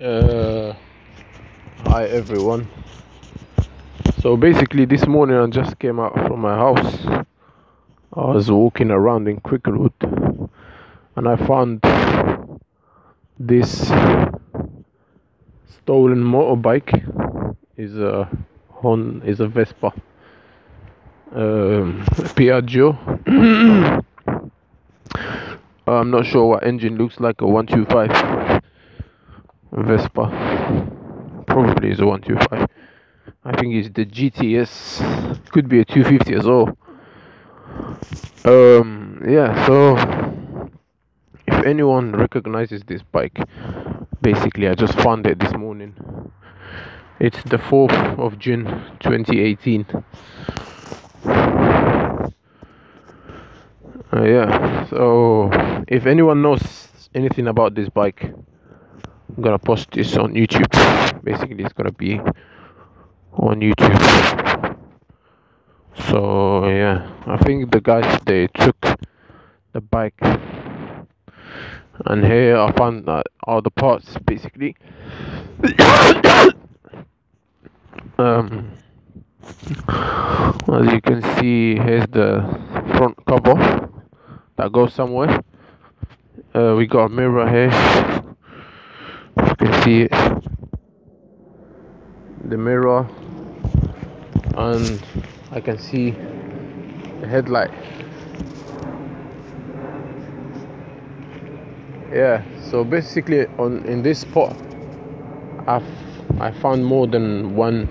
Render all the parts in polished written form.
Uh, Hi everyone. So basically, this morning I just came out from my house. I was walking around in Cricklewood, and I found this stolen motorbike. Is a Vespa, Piaggio. I'm not sure what engine looks like. A 125 Vespa. Probably is a 125. I think it's the GTS. Could be a 250 as well. Yeah, so if anyone recognizes this bike, basically I just found it this morning. It's the 4th of June 2018. Yeah, so if anyone knows anything about this bike, I'm gonna post this on YouTube. Basically, it's gonna be on YouTube. So yeah, I think the guys, they took the bike, and here I found all the parts basically. As you can see, here's the front cover that goes somewhere. We got a mirror here. You can see it, the mirror, and I can see the headlight. Yeah, so basically in this spot I found more than one.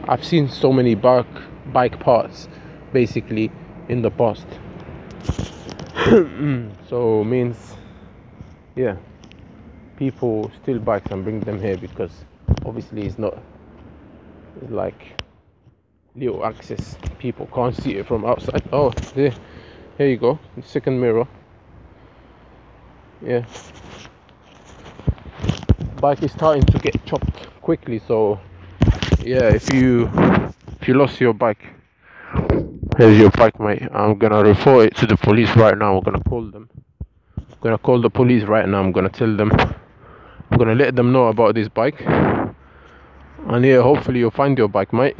I've seen so many bike parts basically in the past. So means, yeah, people steal bikes and bring them here because obviously it's like little access. People can't see it from outside. Oh, here you go, the second mirror. Yeah, bike is starting to get chopped quickly, so yeah, if you lost your bike, here's your bike, mate. I'm gonna report it to the police right now. I'm gonna call them. I'm gonna call the police right now. I'm gonna tell them. I'm gonna let them know about this bike, and yeah, hopefully you'll find your bike, mate.